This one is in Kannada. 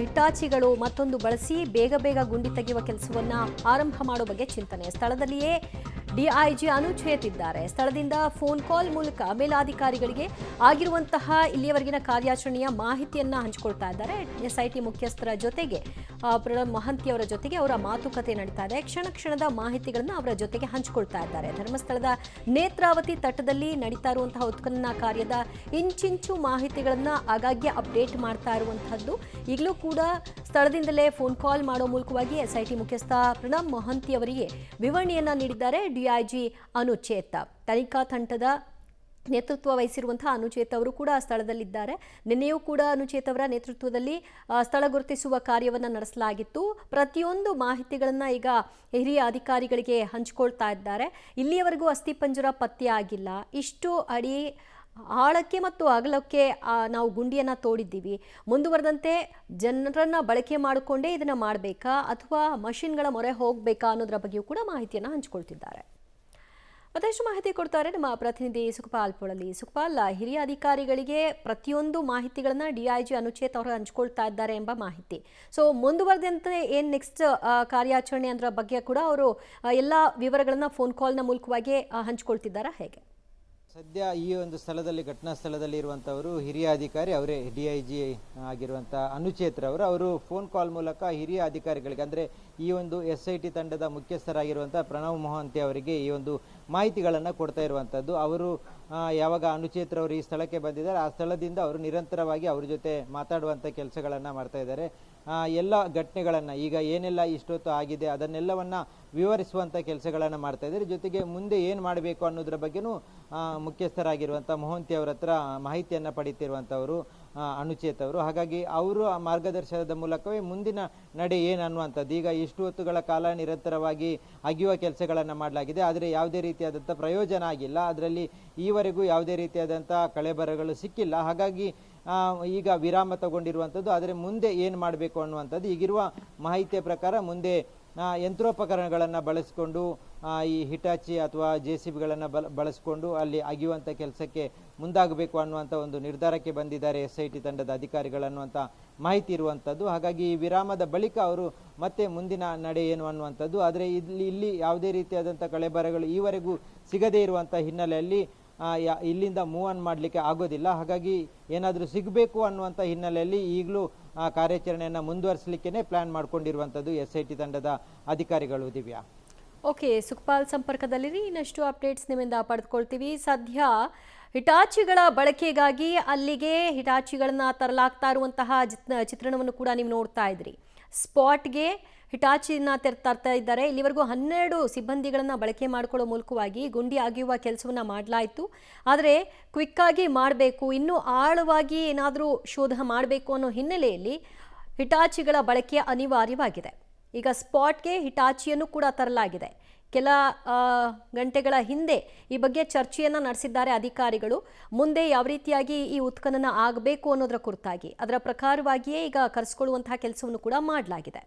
ಹಿಟಾಚಿಗಳು ಮತ್ತೊಂದು ಬಳಸಿ ಬೇಗ ಬೇಗ ಗುಂಡಿ ತೆಗೆಯುವ ಕೆಲಸವನ್ನು ಆರಂಭ ಮಾಡೋ ಬಗ್ಗೆ ಚಿಂತನೆ. ಸ್ಥಳದಲ್ಲಿಯೇ ಡಿಐಜಿ ಅನುಚೇತಿದ್ದಾರೆ. ಸ್ಥಳದಿಂದ ಫೋನ್ ಕಾಲ್ ಮೂಲಕ ಮೇಲಾಧಿಕಾರಿಗಳಿಗೆ ಆಗಿರುವಂತಹ ಇಲ್ಲಿಯವರೆಗಿನ ಕಾರ್ಯಾಚರಣೆಯ ಮಾಹಿತಿಯನ್ನ ಹಂಚಿಕೊಳ್ತಾ ಇದ್ದಾರೆ. ಎಸ್ಐಟಿ ಮುಖ್ಯಸ್ಥರ ಜೊತೆಗೆ ಪ್ರಣಬ್ ಮೊಹಂತಿ ಅವರ ಜೊತೆಗೆ ಅವರ ಮಾತುಕತೆ ನಡೀತಾ ಇದೆ. ಕ್ಷಣದ ಮಾಹಿತಿಗಳನ್ನು ಅವರ ಜೊತೆಗೆ ಹಂಚಿಕೊಳ್ತಾ ಇದ್ದಾರೆ. ಧರ್ಮಸ್ಥಳದ ನೇತ್ರಾವತಿ ತಟದಲ್ಲಿ ನಡೀತಾ ಇರುವಂತಹ ಉತ್ಖನನ ಕಾರ್ಯದ ಇಂಚಿಂಚು ಮಾಹಿತಿಗಳನ್ನು ಆಗಾಗ್ಗೆ ಅಪ್ಡೇಟ್ ಮಾಡ್ತಾ ಇರುವಂತಹದ್ದು. ಈಗಲೂ ಕೂಡ ಸ್ಥಳದಿಂದಲೇ ಫೋನ್ ಕಾಲ್ ಮಾಡೋ ಮೂಲಕವಾಗಿ ಎಸ್ಐಟಿ ಮುಖ್ಯಸ್ಥ ಪ್ರಣಬ್ ಮೊಹಂತಿ ಅವರಿಗೆ ವಿವರಣೆಯನ್ನ ನೀಡಿದ್ದಾರೆ ಡಿಐಜಿ ಅನುಚೇತ. ತನಿಖಾ ತಂಡದ ನೇತೃತ್ವ ವಹಿಸಿರುವಂತಹ ಅನುಚೇತ್ ಅವರು ಕೂಡ ಸ್ಥಳದಲ್ಲಿದ್ದಾರೆ. ನಿನ್ನೆಯೂ ಕೂಡ ಅನುಚೇತ್ ಅವರ ನೇತೃತ್ವದಲ್ಲಿ ಸ್ಥಳ ಗುರುತಿಸುವ ಕಾರ್ಯವನ್ನು ನಡೆಸಲಾಗಿತ್ತು. ಪ್ರತಿಯೊಂದು ಮಾಹಿತಿಗಳನ್ನು ಈಗ ಹಿರಿಯ ಅಧಿಕಾರಿಗಳಿಗೆ ಹಂಚಿಕೊಳ್ತಾ ಇದ್ದಾರೆ. ಇಲ್ಲಿಯವರೆಗೂ ಅಸ್ಥಿಪಂಜರ ಪತ್ತೆ ಆಗಿಲ್ಲ. ಇಷ್ಟು ಅಡಿ ಆಳಕ್ಕೆ ಮತ್ತು ಅಗಲಕ್ಕೆ ನಾವು ಗುಂಡಿಯನ್ನು ತೋಡಿದ್ದೀವಿ. ಮುಂದುವರೆದಂತೆ ಜನರನ್ನು ಬಳಕೆ ಮಾಡಿಕೊಂಡೇ ಇದನ್ನು ಮಾಡಬೇಕಾ ಅಥವಾ ಮಷಿನ್ಗಳ ಮೊರೆ ಹೋಗಬೇಕಾ ಅನ್ನೋದರ ಬಗ್ಗೆಯೂ ಕೂಡ ಮಾಹಿತಿಯನ್ನು ಹಂಚಿಕೊಳ್ತಿದ್ದಾರೆ. ಮತ್ತಷ್ಟು ಮಾಹಿತಿ ಕೊಡ್ತಾರೆ ನಮ್ಮ ಪ್ರತಿನಿಧಿ ಸುಖಪಾಲ್ ಪೊಳಲಿ. ಸುಖಪಾಲ್, ಹಿರಿಯ ಅಧಿಕಾರಿಗಳಿಗೆ ಪ್ರತಿಯೊಂದು ಮಾಹಿತಿಗಳನ್ನ ಡಿಐಜಿ ಅನುಚೇತ್ ಅವರು ಹಂಚಿಕೊಳ್ತಾ ಇದ್ದಾರೆ ಎಂಬ ಮಾಹಿತಿ. ಸೊ ಮುಂದುವರೆದಂತೆ ಏನು ನೆಕ್ಸ್ಟ್ ಕಾರ್ಯಾಚರಣೆ ಅದರ ಬಗ್ಗೆ ಕೂಡ ಅವರು ಎಲ್ಲ ವಿವರಗಳನ್ನ ಫೋನ್ ಕಾಲ್ನ ಮೂಲಕವಾಗಿ ಹಂಚಿಕೊಳ್ತಿದ್ದಾರಾ, ಹೇಗೆ? ಸದ್ಯ ಈ ಒಂದು ಸ್ಥಳದಲ್ಲಿ ಘಟನಾ ಸ್ಥಳದಲ್ಲಿ ಇರುವಂಥವರು ಹಿರಿಯ ಅಧಿಕಾರಿ ಅವರೇ, ಡಿಐಜಿ ಆಗಿರುವಂಥ ಅನುಚೇತ್ರವರು. ಅವರು ಫೋನ್ ಕಾಲ್ ಮೂಲಕ ಹಿರಿಯ ಅಧಿಕಾರಿಗಳಿಗೆ ಅಂದರೆ ಈ ಒಂದು ಎಸ್ಐಟಿ ತಂಡದ ಮುಖ್ಯಸ್ಥರಾಗಿರುವಂಥ ಪ್ರಣಬ್ ಮೊಹಂತಿ ಅವರಿಗೆ ಈ ಒಂದು ಮಾಹಿತಿಗಳನ್ನು ಕೊಡ್ತಾ ಇರುವಂಥದ್ದು. ಅವರು ಯಾವಾಗ ಅನುಚೇತ್ರವರು ಈ ಸ್ಥಳಕ್ಕೆ ಬಂದಿದ್ದಾರೆ ಆ ಸ್ಥಳದಿಂದ ಅವರು ನಿರಂತರವಾಗಿ ಅವ್ರ ಜೊತೆ ಮಾತಾಡುವಂಥ ಕೆಲಸಗಳನ್ನು ಮಾಡ್ತಾ ಇದ್ದಾರೆ. ಎಲ್ಲ ಘಟನೆಗಳನ್ನು ಈಗ ಏನೆಲ್ಲ ಇಷ್ಟೊತ್ತು ಆಗಿದೆ ಅದನ್ನೆಲ್ಲವನ್ನು ವಿವರಿಸುವಂಥ ಕೆಲಸಗಳನ್ನು ಮಾಡ್ತಾ ಇದ್ದಾರೆ. ಜೊತೆಗೆ ಮುಂದೆ ಏನು ಮಾಡಬೇಕು ಅನ್ನೋದ್ರ ಬಗ್ಗೆನೂ ಮುಖ್ಯಸ್ಥರಾಗಿರುವಂಥ ಮೊಹಂತಿ ಅವರ ಹತ್ರ ಮಾಹಿತಿಯನ್ನು ಪಡೀತಿರುವಂಥವರು ಅನುಚೇತ್ ಅವರು. ಹಾಗಾಗಿ ಅವರು ಆ ಮಾರ್ಗದರ್ಶನದ ಮೂಲಕವೇ ಮುಂದಿನ ನಡೆ ಏನು ಅನ್ನುವಂಥದ್ದು. ಈಗ ಇಷ್ಟು ಹೊತ್ತುಗಳ ಕಾಲ ನಿರಂತರವಾಗಿ ಅಗೆಯುವ ಕೆಲಸಗಳನ್ನು ಮಾಡಲಾಗಿದೆ, ಆದರೆ ಯಾವುದೇ ರೀತಿಯಾದಂಥ ಪ್ರಯೋಜನ ಆಗಿಲ್ಲ. ಅದರಲ್ಲಿ ಈವರೆಗೂ ಯಾವುದೇ ರೀತಿಯಾದಂಥ ಕಳೆಬರಗಳು ಸಿಕ್ಕಿಲ್ಲ. ಹಾಗಾಗಿ ಈಗ ವಿರಾಮ ತಗೊಂಡಿರುವಂಥದ್ದು. ಆದರೆ ಮುಂದೆ ಏನು ಮಾಡಬೇಕು ಅನ್ನುವಂಥದ್ದು ಈಗಿರುವ ಮಾಹಿತಿಯ ಪ್ರಕಾರ ಮುಂದೆ ಯಂತ್ರೋಪಕರಣಗಳನ್ನು ಬಳಸಿಕೊಂಡು ಈ ಹಿಟಾಚಿ ಅಥವಾ JCBಗಳನ್ನು ಬಳಸಿಕೊಂಡು ಅಲ್ಲಿ ಅಗೆಯುವಂಥ ಕೆಲಸಕ್ಕೆ ಮುಂದಾಗಬೇಕು ಅನ್ನುವಂಥ ಒಂದು ನಿರ್ಧಾರಕ್ಕೆ ಬಂದಿದ್ದಾರೆ ಎಸ್ಐಟಿ ತಂಡದ ಅಧಿಕಾರಿಗಳು ಅನ್ನುವಂಥ ಮಾಹಿತಿ ಇರುವಂಥದ್ದು. ಹಾಗಾಗಿ ಈ ವಿರಾಮದ ಬಳಿಕ ಅವರು ಮತ್ತೆ ಮುಂದಿನ ನಡೆ ಏನು ಅನ್ನುವಂಥದ್ದು. ಆದರೆ ಇಲ್ಲಿ ಯಾವುದೇ ರೀತಿಯಾದಂಥ ಕಳೆಬರಗಳು ಈವರೆಗೂ ಸಿಗದೇ ಇರುವಂಥ ಹಿನ್ನೆಲೆಯಲ್ಲಿ ಇಲ್ಲಿಂದ ಮೂವ್ ಆನ್ ಮಾಡಲಿಕ್ಕೆ ಆಗೋದಿಲ್ಲ. ಹಾಗಾಗಿ ಏನಾದರೂ ಸಿಗಬೇಕು ಅನ್ನುವಂಥ ಹಿನ್ನೆಲೆಯಲ್ಲಿ ಈಗಲೂ ಕಾರ್ಯಾಚರಣೆಯನ್ನು ಮುಂದುವರಿಸಲಿಕ್ಕೆ ಪ್ಲಾನ್ ಮಾಡ್ಕೊಂಡಿರುವಂಥದ್ದು ಎಸ್ಐಟಿ ತಂಡದ ಅಧಿಕಾರಿಗಳು. ದಿವ್ಯಾ, ಓಕೆ, ಸುಖಪಾಲ್ ಸಂಪರ್ಕದಲ್ಲಿರಿ. ಇನ್ನಷ್ಟು ಅಪ್ಡೇಟ್ಸ್ ನಿಮ್ಮಿಂದ ಪಡೆದುಕೊಳ್ತೀವಿ. ಸದ್ಯ ಹಿಟಾಚಿಗಳ ಬಳಕೆಗಾಗಿ ಅಲ್ಲಿಗೆ ಹಿಟಾಚಿಗಳನ್ನ ತರಲಾಗ್ತಾ ಇರುವಂತಹ ಚಿತ್ರಣವನ್ನು ಕೂಡ ನೀವು ನೋಡ್ತಾ ಇದ್ರಿ. ಸ್ಪಾಟ್ಗೆ ಹಿಟಾಚಿನ ತರ್ತಾ ಇದ್ದಾರೆ. ಇಲ್ಲಿವರೆಗೂ 12 ಸಿಬ್ಬಂದಿಗಳನ್ನು ಬಳಕೆ ಮಾಡಿಕೊಳ್ಳೋ ಮೂಲಕವಾಗಿ ಗುಂಡಿ ಅಗೆಯುವ ಕೆಲಸವನ್ನು ಮಾಡಲಾಯಿತು. ಆದರೆ ಕ್ವಿಕ್ಕಾಗಿ ಮಾಡಬೇಕು, ಇನ್ನೂ ಆಳವಾಗಿ ಏನಾದರೂ ಶೋಧ ಮಾಡಬೇಕು ಅನ್ನೋ ಹಿನ್ನೆಲೆಯಲ್ಲಿ ಹಿಟಾಚಿಗಳ ಬಳಕೆ ಅನಿವಾರ್ಯವಾಗಿದೆ. ಈಗ ಸ್ಪಾಟ್ಗೆ ಹಿಟಾಚಿಯನ್ನು ಕೂಡ ತರಲಾಗಿದೆ. ಕೆಲ ಗಂಟೆಗಳ ಹಿಂದೆ ಈ ಬಗ್ಗೆ ಚರ್ಚೆಯನ್ನು ನಡೆಸಿದ್ದಾರೆ ಅಧಿಕಾರಿಗಳು. ಮುಂದೆ ಯಾವ ರೀತಿಯಾಗಿ ಈ ಉತ್ಖನನ ಆಗಬೇಕು ಅನ್ನೋದರ ಕುರಿತಾಗಿ ಅದರ ಪ್ರಕಾರವಾಗಿಯೇ ಈಗ ಕರೆಸ್ಕೊಳ್ಳುವಂತಹ ಕೆಲಸವನ್ನು ಕೂಡ ಮಾಡಲಾಗಿದೆ.